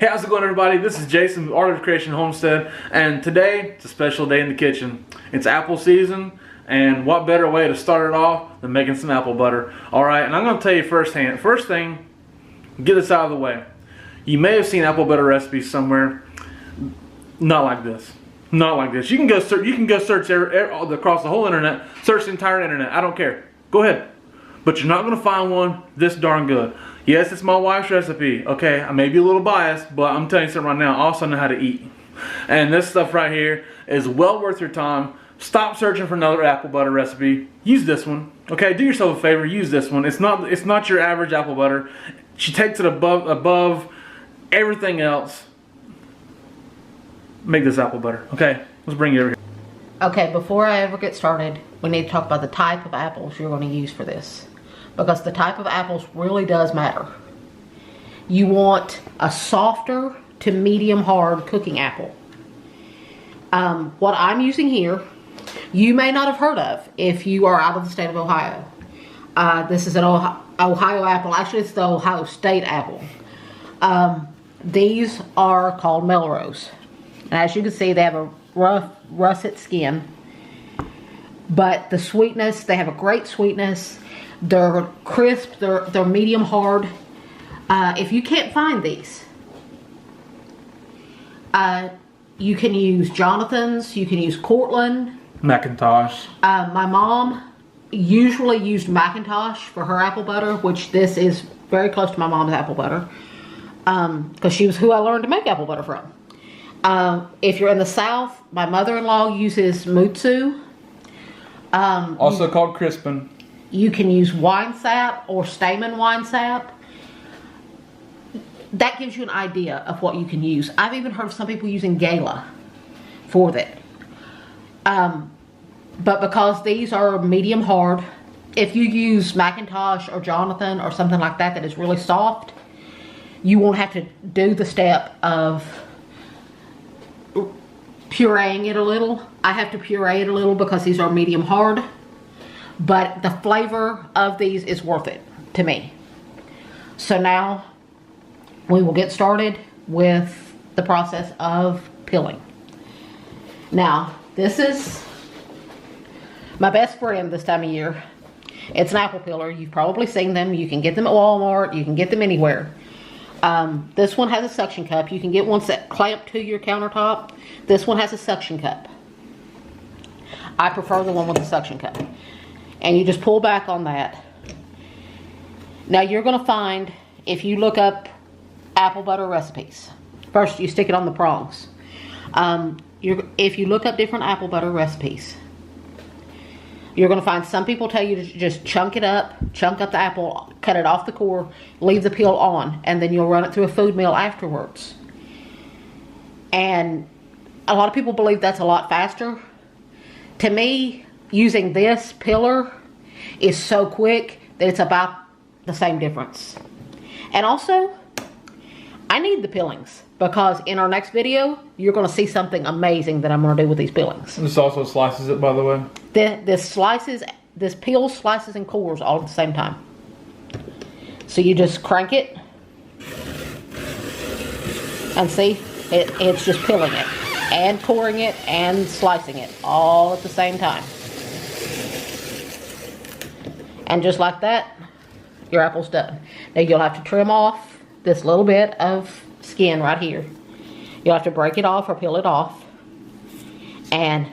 Hey, how's it going, everybody? This is Jason with Art of Creation Homestead, and today it's a special day in the kitchen. It's apple season, and what better way to start it off than making some apple butter? Alright, and I'm going to tell you first thing, get this out of the way. You may have seen apple butter recipes somewhere. Not like this. Not like this. You can go search across the whole internet, search the entire internet. I don't care. Go ahead. But you're not going to find one this darn good. Yes, it's my wife's recipe. Okay, I may be a little biased, but I'm telling you something right now. I also know how to eat. And this stuff right here is well worth your time. Stop searching for another apple butter recipe. Use this one. Okay, do yourself a favor. Use this one. It's not your average apple butter. She takes it above everything else. Make this apple butter. Okay, let's bring you over here. Okay, before I ever get started, we need to talk about the type of apples you're going to use for this. Because the type of apples really does matter. You want a softer to medium hard cooking apple. What I'm using here, you may not have heard of if you are out of the state of Ohio. This is an Ohio apple. Actually, it's the Ohio State apple. These are called Melrose. And as you can see, they have a rough, russet skin. But the sweetness, they have a great sweetness. They're crisp, they're medium hard. If you can't find these, you can use Jonathan's, you can use Cortland. Macintosh. My mom usually used Macintosh for her apple butter, which this is very close to my mom's apple butter. Because she was who I learned to make apple butter from. If you're in the South, my mother-in-law uses Mutsu. Also called Crispin. You can use wine sap or Stamen wine sap. That gives you an idea of what you can use. I've even heard of some people using Gala for that. But because these are medium hard, if you use Macintosh or Jonathan or something like that that is really soft, you won't have to do the step of pureeing it a little. I have to puree it a little because these are medium hard. But the flavor of these is worth it to me. So now we will get started with the process of peeling. Now, this is my best friend this time of year. It's an apple peeler. You've probably seen them. You can get them at Walmart. You can get them anywhere. This one has a suction cup. You can get ones that clamp to your countertop. This one has a suction cup. I prefer the one with the suction cup. And you just pull back on that. Now you're going to find, if you look up apple butter recipes, first you stick it on the prongs. If you look up different apple butter recipes, you're going to find some people tell you to just chunk up the apple, cut it off the core, leave the peel on, and then you'll run it through a food mill afterwards. And a lot of people believe that's a lot faster. To me, using this peeler is so quick that it's about the same difference. And also, I need the peelings because in our next video, you're going to see something amazing that I'm going to do with these peelings. This also slices it, by the way. This peels, slices, and cores all at the same time. So you just crank it and see, it's just peeling it and coring it and slicing it all at the same time. And just like that, your apple's done. Now you'll have to trim off this little bit of skin right here. You'll have to break it off or peel it off. And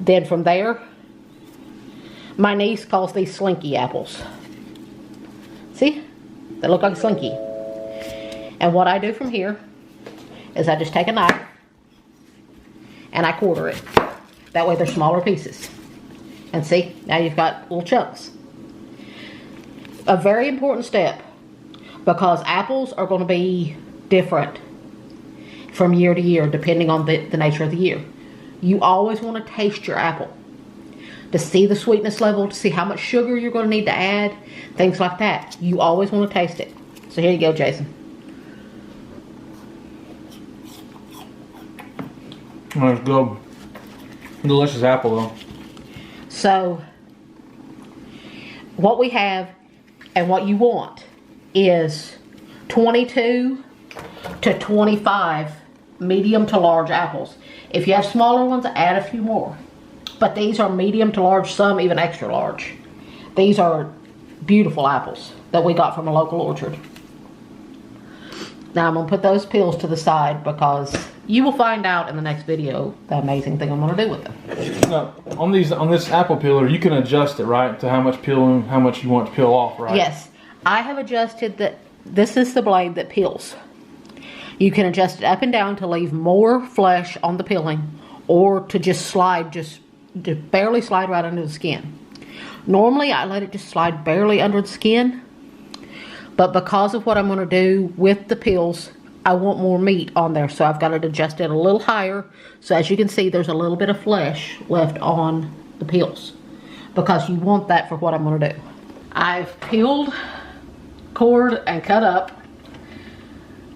then from there, my niece calls these Slinky Apples. See? They look like a Slinky. And what I do from here is I just take a knife and I quarter it. That way they're smaller pieces. And see, now you've got little chunks. A very important step, because apples are going to be different from year to year depending on the nature of the year. You always want to taste your apple to see the sweetness level, to see how much sugar you're going to need to add, things like that. You always want to taste it. So here you go, Jason. That's good. Delicious apple though. So what we have and what you want is 22 to 25 medium to large apples. If you have smaller ones, add a few more. But these are medium to large, some even extra large. These are beautiful apples that we got from a local orchard. Now I'm gonna put those peels to the side because you will find out in the next video the amazing thing I'm gonna do with them. Now, on this apple peeler, you can adjust it, right, to how much peeling, how much you want to peel off, right? Yes, I have adjusted that. This is the blade that peels. You can adjust it up and down to leave more flesh on the peeling, or to just slide, just barely slide right under the skin. Normally, I let it just slide barely under the skin, but because of what I'm going to do with the peels, I want more meat on there, so I've got it adjusted a little higher. So as you can see, there's a little bit of flesh left on the peels, because you want that for what I'm going to do. I've peeled, cored, and cut up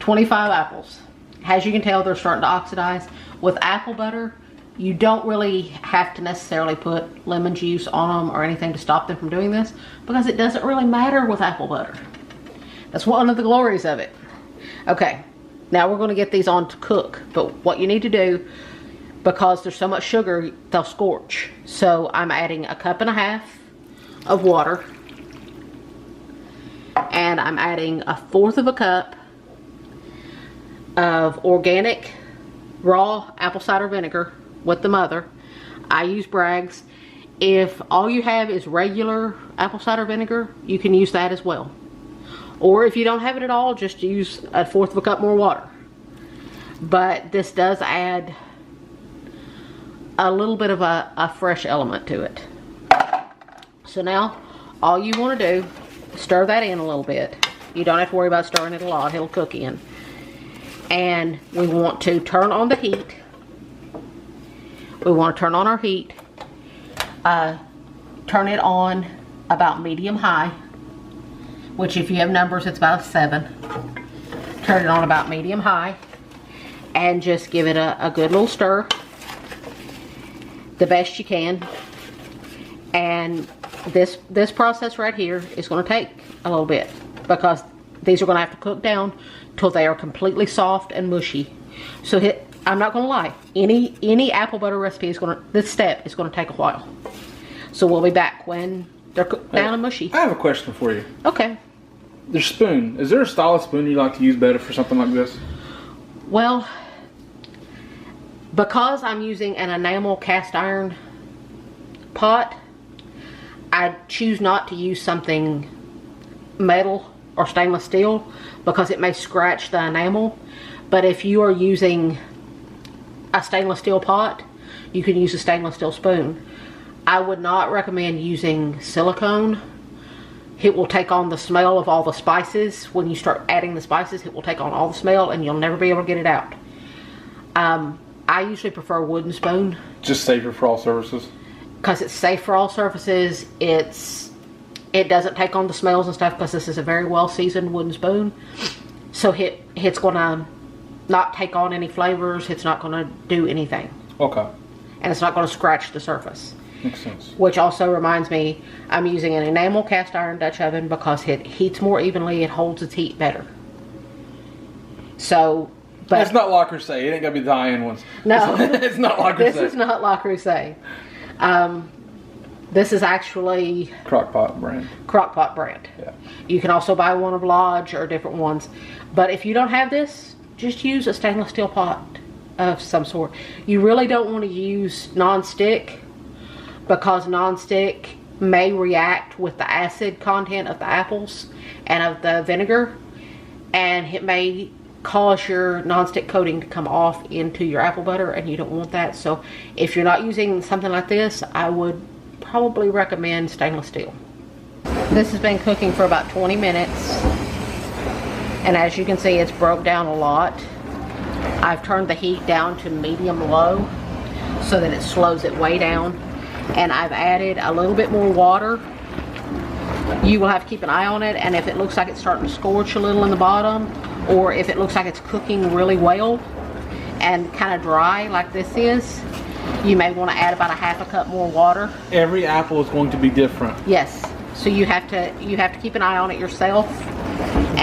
25 apples. As you can tell, they're starting to oxidize. With apple butter, you don't really have to necessarily put lemon juice on them or anything to stop them from doing this, because it doesn't really matter with apple butter. That's one of the glories of it. Okay, now we're going to get these on to cook, but what you need to do, because there's so much sugar, they'll scorch. So I'm adding 1.5 cups of water, and I'm adding 1/4 cup of organic raw apple cider vinegar with the mother. I use Bragg's. If all you have is regular apple cider vinegar, you can use that as well. Or if you don't have it at all, just use 1/4 cup more water. But this does add a little bit of a fresh element to it. So now all you want to do, stir that in a little bit. You don't have to worry about stirring it a lot, it'll cook in. And we want to turn on the heat. We want to turn on our heat. Turn it on about medium high, which if you have numbers, it's about 7. Turn it on about medium high and just give it a good little stir, the best you can. And this process right here is going to take a little bit, because these are going to have to cook down till they are completely soft and mushy. So I'm not going to lie, any apple butter recipe this step is going to take a while. So we'll be back when they're cooked down and mushy. I have a question for you. Okay. The spoon, is there a style of spoon you like to use better for something like this? Well, because I'm using an enamel cast iron pot, I choose not to use something metal or stainless steel, because it may scratch the enamel. But if you are using a stainless steel pot, you can use a stainless steel spoon. I would not recommend using silicone. It will take on the smell of all the spices. When you start adding the spices, it will take on all the smell and you'll never be able to get it out. I usually prefer a wooden spoon. Just safer for all surfaces? Because it's safe for all surfaces. It doesn't take on the smells and stuff, because this is a very well seasoned wooden spoon. So it's going to not take on any flavors. It's not going to do anything. Okay. And it's not going to scratch the surface. Makes sense. Which also reminds me, I'm using an enamel cast iron Dutch oven because it heats more evenly. It holds its heat better. So, but it's not La Crusade. It ain't gonna be the high-end ones. No, it's not La Crusade. This is not La Crusade. This is actually Crock-Pot brand. Crock-Pot brand. Yeah. You can also buy one of Lodge or different ones. But if you don't have this, just use a stainless steel pot of some sort. You really don't want to use non-stick, because non-stick may react with the acid content of the apples and of the vinegar, and it may cause your non-stick coating to come off into your apple butter, and you don't want that. So if you're not using something like this, I would probably recommend stainless steel. This has been cooking for about 20 minutes, and as you can see, it's broke down a lot. I've turned the heat down to medium low so that it slows it way down, and I've added a little bit more water. You will have to keep an eye on it, and if it looks like it's starting to scorch a little in the bottom, or if it looks like it's cooking really well and kind of dry like this is, you may want to add about 1/2 cup more water. Every apple is going to be different. Yes, so you have to keep an eye on it yourself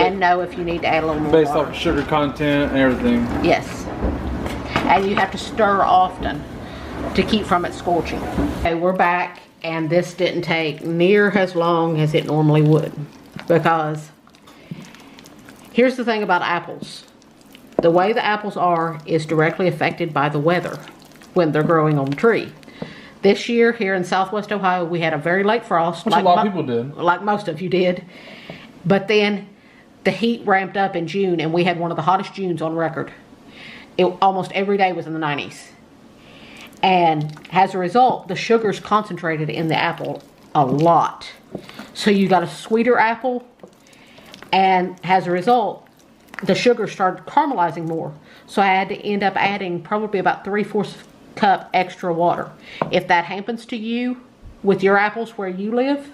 and know if you need to add a little more Based water. off of sugar content and everything. Yes. And you have to stir often to keep from it scorching. Okay, we're back, and this didn't take near as long as it normally would, because here's the thing about apples. The way the apples are is directly affected by the weather when they're growing on the tree. This year here in Southwest Ohio, we had a very late frost. Which a lot of people did. Like most of you did. But then the heat ramped up in June, and we had one of the hottest Junes on record. Almost every day was in the 90s. And as a result, the sugar's concentrated in the apple a lot. So you got a sweeter apple, and as a result, the sugar started caramelizing more. So I had to end up adding probably about 3/4 cup extra water. If that happens to you with your apples where you live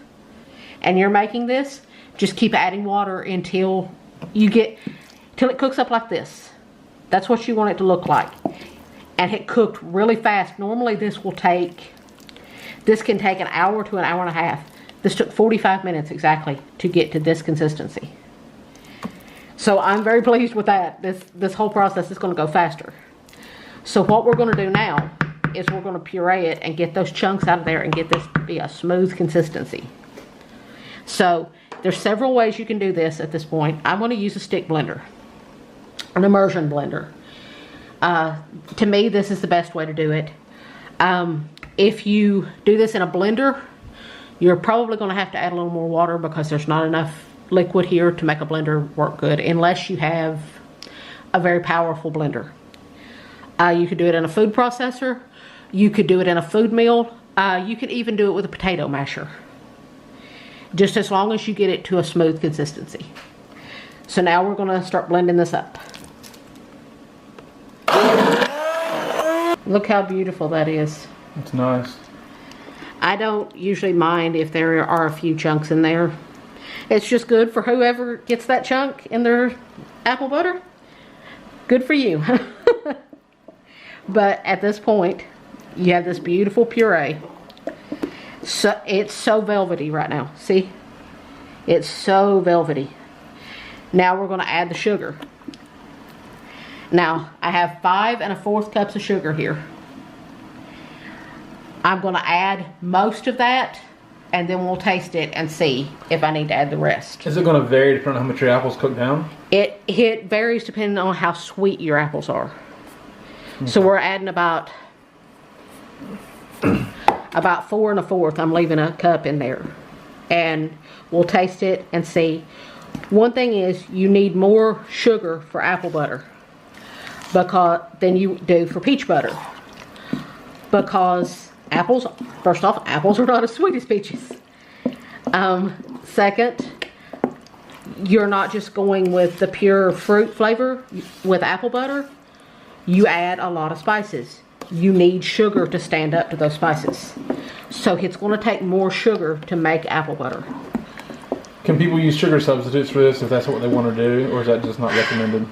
and you're making this, just keep adding water until it cooks up like this. That's what you want it to look like. And it cooked really fast. Normally this can take an hour to an hour and a half. This took 45 minutes exactly to get to this consistency. So I'm very pleased with that. This whole process is going to go faster. So what we're going to do now is we're going to puree it and get those chunks out of there and get this to be a smooth consistency. So there's several ways you can do this at this point. I'm going to use a stick blender, an immersion blender. To me, this is the best way to do it. If you do this in a blender, you're probably going to have to add a little more water because there's not enough liquid here to make a blender work good, unless you have a very powerful blender. You could do it in a food processor. You could do it in a food mill. You could even do it with a potato masher. Just as long as you get it to a smooth consistency. So now we're going to start blending this up. Look how beautiful that is. It's nice. I don't usually mind if there are a few chunks in there. It's just good for whoever gets that chunk in their apple butter. Good for you. But at this point, you have this beautiful puree. So it's so velvety right now. See? It's so velvety. Now we're going to add the sugar. Now, I have 5 1/4 cups of sugar here. I'm going to add most of that, and then we'll taste it and see if I need to add the rest. Is it going to vary depending on how much your apples cook down? It varies depending on how sweet your apples are. Okay. So we're adding about 4 1/4. I'm leaving a cup in there. And we'll taste it and see. One thing is, you need more sugar for apple butter than you do for peach butter. Because apples, first off, apples are not as sweet as peaches. Second, you're not just going with the pure fruit flavor with apple butter. You add a lot of spices. You need sugar to stand up to those spices. So it's going to take more sugar to make apple butter. Can people use sugar substitutes for this if that's what they want to do, or is that just not recommended?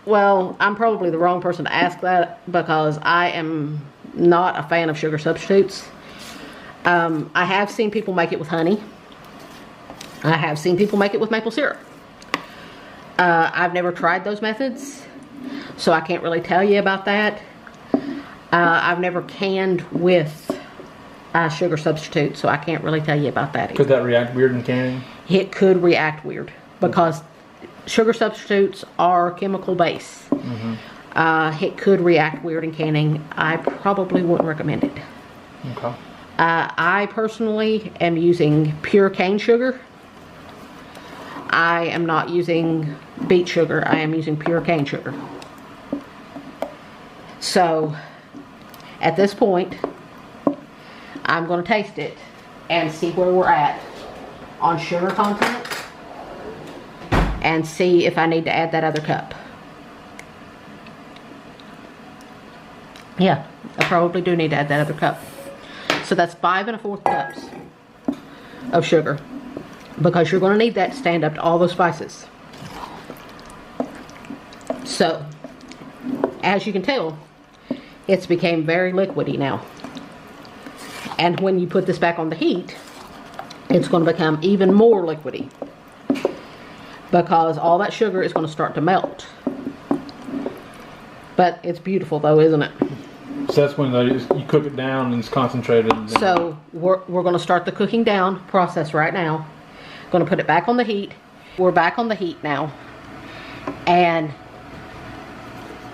Well, I'm probably the wrong person to ask that because I am not a fan of sugar substitutes. I have seen people make it with honey. I have seen people make it with maple syrup. I've never tried those methods, so I can't really tell you about that. I've never canned with sugar substitute, so I can't really tell you about that either. Could that react weird in canning? It could react weird because sugar substitutes are chemical base. Mm-hmm. It could react weird in canning. I probably wouldn't recommend it. Okay. I personally am using pure cane sugar. I am not using beet sugar. I am using pure cane sugar. So, at this point, I'm going to taste it and see where we're at on sugar content and see if I need to add that other cup. Yeah, I probably do need to add that other cup. So that's 5 1/4 cups of sugar, because you're going to need that to stand up to all those spices. So, as you can tell, it's became very liquidy now. And when you put this back on the heat, it's going to become even more liquidy. because all that sugar is going to start to melt. But it's beautiful though, isn't it? So that's when you cook it down and it's concentrated. So we're going to start the cooking down process right now. Going to put it back on the heat. We're back on the heat now. And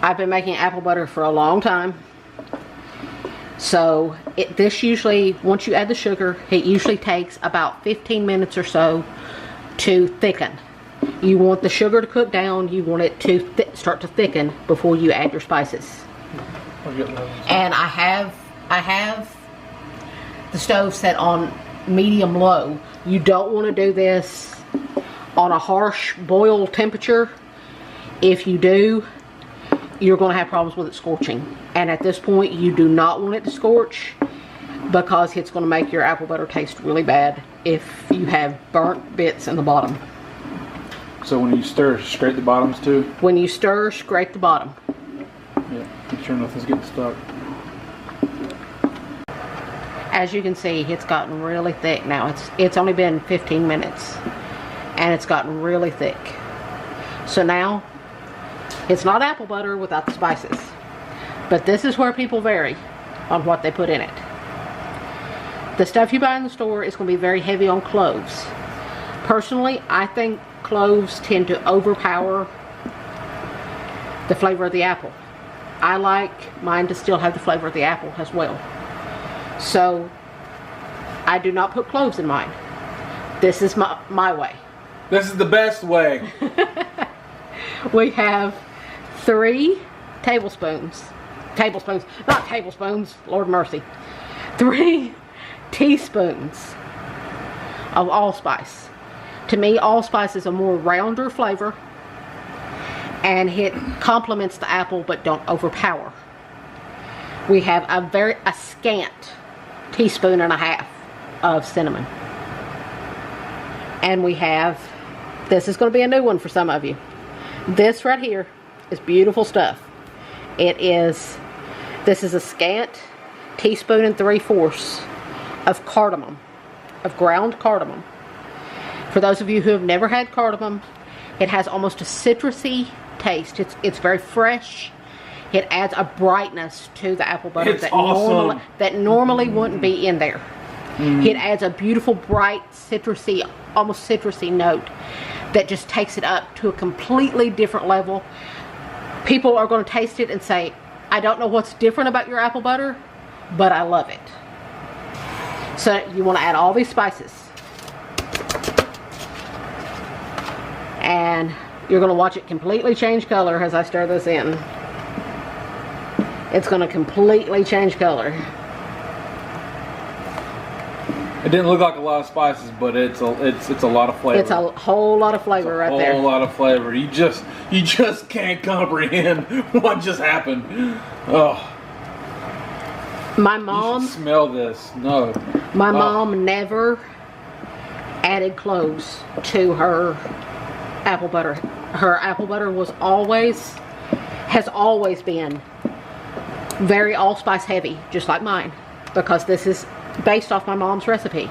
I've been making apple butter for a long time. So this usually, once you add the sugar, it usually takes about 15 minutes or so to thicken. You want the sugar to cook down. You want it to start to thicken before you add your spices. And I have the stove set on medium low. You don't want to do this on a harsh boil temperature. If you do, you're going to have problems with it scorching. And at this point, you do not want it to scorch because it's going to make your apple butter taste really bad if you have burnt bits in the bottom. So when you stir, scrape the bottoms too? When you stir, scrape the bottom. Yeah, make sure nothing's getting stuck. As you can see, it's gotten really thick now. It's only been 15 minutes and it's gotten really thick. So now, it's not apple butter without the spices. But this is where people vary on what they put in it. The stuff you buy in the store is going to be very heavy on cloves. Personally, I think cloves tend to overpower the flavor of the apple. I like mine to still have the flavor of the apple as well. So, I do not put cloves in mine. This is my way. This is the best way. We have 3 tablespoons. Not tablespoons, Lord mercy. 3 teaspoons of allspice. To me, allspice is a more rounder flavor and it complements the apple but don't overpower. We have a scant teaspoon and a half of cinnamon. And we have, this is going to be a new one for some of you. This right here is beautiful stuff. This is a scant teaspoon and 3/4 of cardamom, of ground cardamom. For those of you who have never had cardamom, it has almost a citrusy taste. It's very fresh. It adds a brightness to the apple butter that normally wouldn't be in there. It adds a beautiful, bright, citrusy, almost citrusy note that just takes it up to a completely different level. People are going to taste it and say, I don't know what's different about your apple butter, but I love it. So you want to add all these spices. And you're going to watch it completely change color as I stir this in. It's going to completely change color. It didn't look like a lot of spices, but it's a lot of flavor. It's a whole lot of flavor right there. A whole lot of flavor. You just can't comprehend what just happened. Oh. My mom. You should smell this. No. My mom never added cloves to her apple butter. Her apple butter has always been very allspice heavy, just like mine, because this is based off my mom's recipe.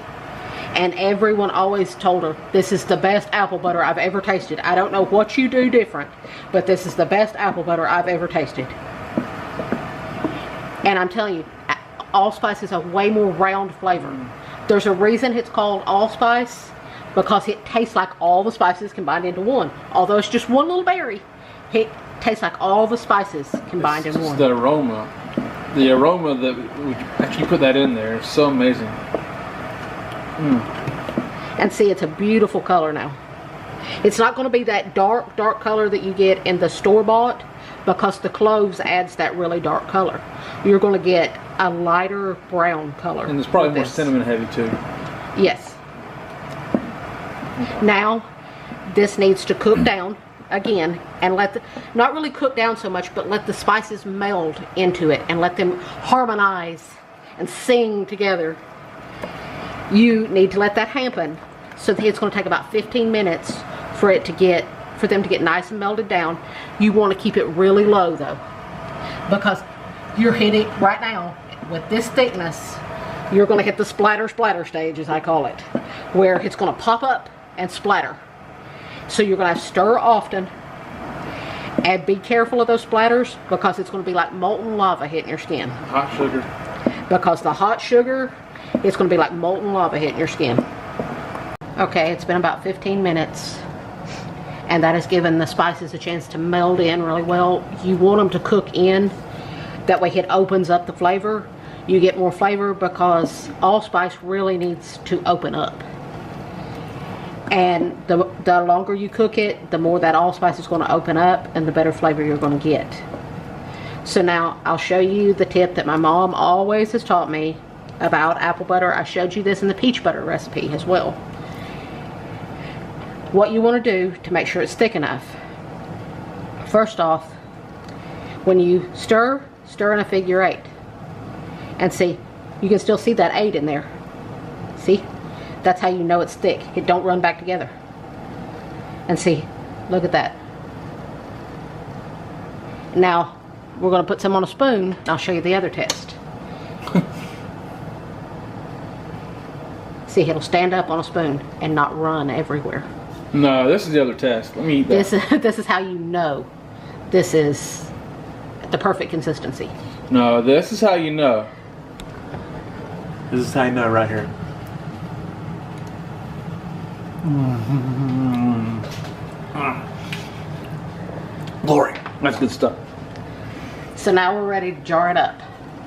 And everyone always told her, this is the best apple butter I've ever tasted. I don't know what you do different, but this is the best apple butter I've ever tasted. And I'm telling you, allspice is a way more round flavor. There's a reason it's called allspice, because it tastes like all the spices combined into one. Although it's just one little berry, it tastes like all the spices combined in one. The aroma. The aroma that after you put that in there is so amazing. And see, it's a beautiful color now. It's not going to be that dark color that you get in the store-bought, because the cloves adds that really dark color. You're going to get a lighter brown color. And there's probably more cinnamon heavy too. Yes. Now, this needs to cook down again, and not really cook down so much, but let the spices meld into it and let them harmonize and sing together. You need to let that happen. So it's going to take about 15 minutes for them to get nice and melded down. You want to keep it really low though, because you're hitting right now with this thickness. You're going to hit the splatter stage, as I call it, where it's going to pop up and splatter. So you're going to stir often. And be careful of those splatters because it's going to be like molten lava hitting your skin. Hot sugar. Because the hot sugar, it's going to be like molten lava hitting your skin. Okay, it's been about 15 minutes. And that has given the spices a chance to meld in really well. You want them to cook in. That way it opens up the flavor. You get more flavor because allspice really needs to open up. And the longer you cook it, the more that allspice is going to open up and the better flavor you're going to get. So now I'll show you the tip that my mom always has taught me about apple butter. I showed you this in the peach butter recipe as well. What you want to do to make sure it's thick enough. First off, when you stir in a figure 8. And see, you can still see that 8 in there. See? That's how you know it's thick. It don't run back together. And see, look at that. Now, we're going to put some on a spoon. I'll show you the other test. See, it'll stand up on a spoon and not run everywhere. No, this is the other test. Let me eat that. This is how you know this is the perfect consistency. No, this is how you know. This is how you know right here. Glory. That's good stuff. So now we're ready to jar it up.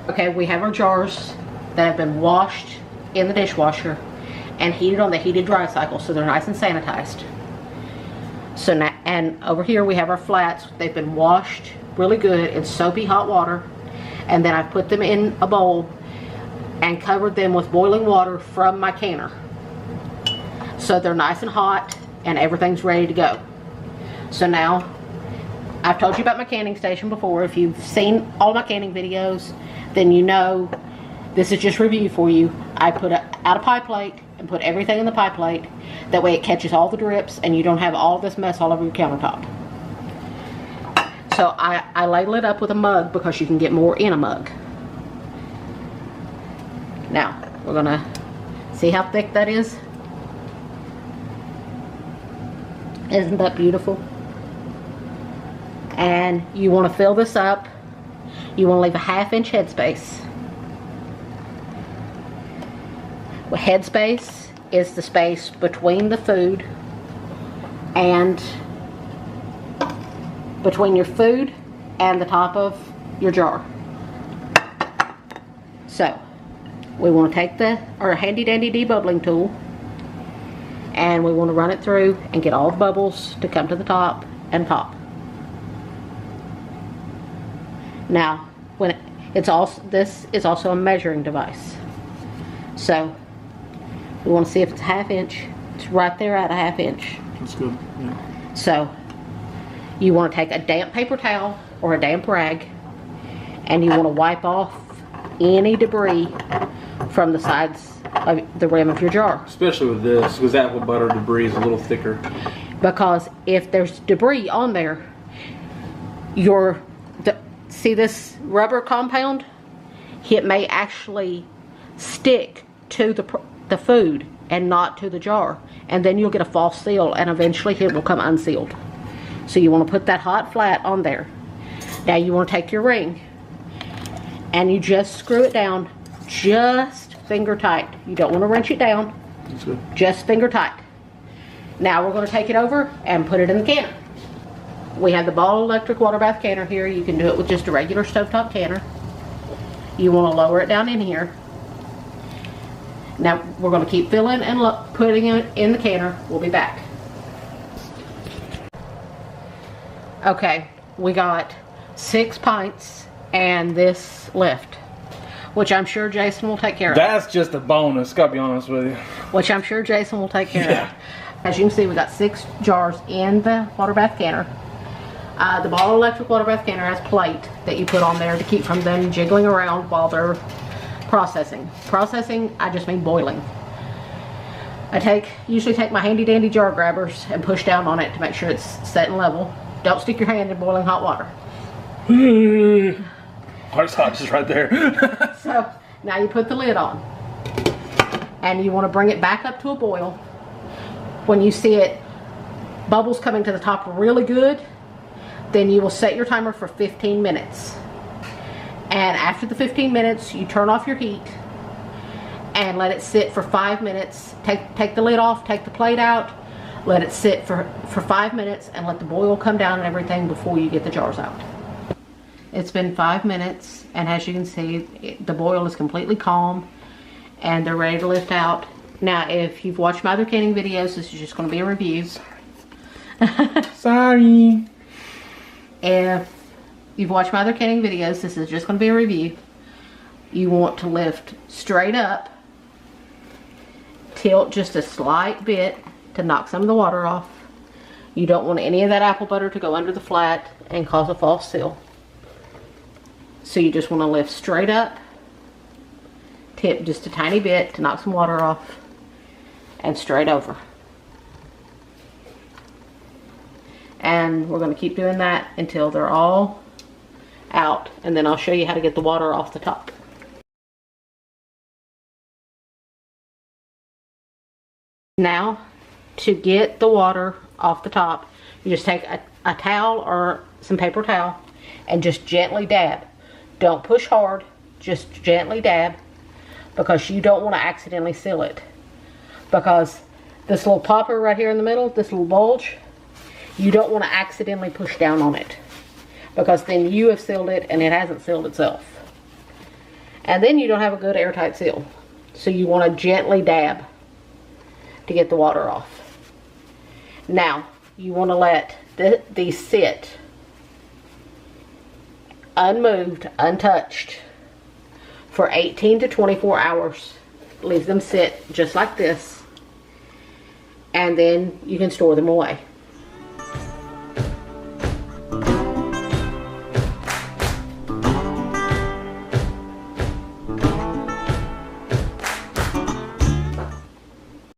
Okay, we have our jars that have been washed in the dishwasher and heated on the heated dry cycle, so they're nice and sanitized. So now, and over here we have our flats. They've been washed really good in soapy hot water, and then I've put them in a bowl and covered them with boiling water from my canner. So they're nice and hot and everything's ready to go. So now, I've told you about my canning station before. If you've seen all my canning videos, then you know this is just review for you. I put out a pie plate and put everything in the pie plate. That way it catches all the drips and you don't have all this mess all over your countertop. So I ladle it up with a mug because you can get more in a mug. Now, we're gonna see how thick that is. Isn't that beautiful? And you want to fill this up. You want to leave a 1/2 inch headspace. Well, headspace is the space between the food and between your food and the top of your jar. So we want to take our handy dandy debubbling tool and we want to run it through and get all the bubbles to come to the top and pop. Now, this is also a measuring device. So we want to see if it's a 1/2 inch. It's right there at a 1/2 inch. That's good. Yeah. So you want to take a damp paper towel or a damp rag and you want to wipe off any debris from the sides of the rim of your jar. Especially with this, because apple butter debris is a little thicker. Because if there's debris on there, see this rubber compound? It may actually stick to the food and not to the jar. And then you'll get a false seal and eventually it will come unsealed. So you want to put that hot flat on there. Now you want to take your ring and you just screw it down just finger tight. You don't want to wrench it down. That's good. Just finger tight. Now we're going to take it over and put it in the canner. We have the Ball electric water bath canner here. You can do it with just a regular stovetop canner. You want to lower it down in here. Now we're going to keep filling and putting it in the canner. We'll be back. Okay, we got 6 pints and this left, which I'm sure Jason will take care of. That's just a bonus, gotta be honest with you. Which I'm sure Jason will take care of. As you can see, we got 6 jars in the water bath canner. The Ball electric water bath canner has a plate that you put on there to keep from them jiggling around while they're processing. Processing, I just mean boiling. I usually take my handy dandy jar grabbers and push down on it to make sure it's set and level. Don't stick your hand in boiling hot water. Heart's hot just right there. So now you put the lid on and you want to bring it back up to a boil. When you see it bubbles coming to the top really good, then you will set your timer for 15 minutes. And after the 15 minutes, you turn off your heat and let it sit for 5 minutes. Take the lid off, take the plate out, let it sit for 5 minutes and let the boil come down and everything before you get the jars out. It's been 5 minutes, and as you can see, the boil is completely calm and they're ready to lift out. Now, if you've watched my other canning videos, this is just going to be a review. Sorry. If you've watched my other canning videos, this is just going to be a review. You want to lift straight up, tilt just a slight bit to knock some of the water off. You don't want any of that apple butter to go under the flat and cause a false seal. So you just want to lift straight up, tip just a tiny bit to knock some water off, and straight over. And we're going to keep doing that until they're all out, and then I'll show you how to get the water off the top. Now, to get the water off the top, you just take a towel or some paper towel and just gently dab. Don't push hard, just gently dab, because you don't want to accidentally seal it. Because this little popper right here in the middle, this little bulge, you don't want to accidentally push down on it, because then you have sealed it and it hasn't sealed itself. And then you don't have a good airtight seal. So you want to gently dab to get the water off. Now, you want to let these sit unmoved, untouched for 18 to 24 hours. Leave them sit just like this, and then you can store them away.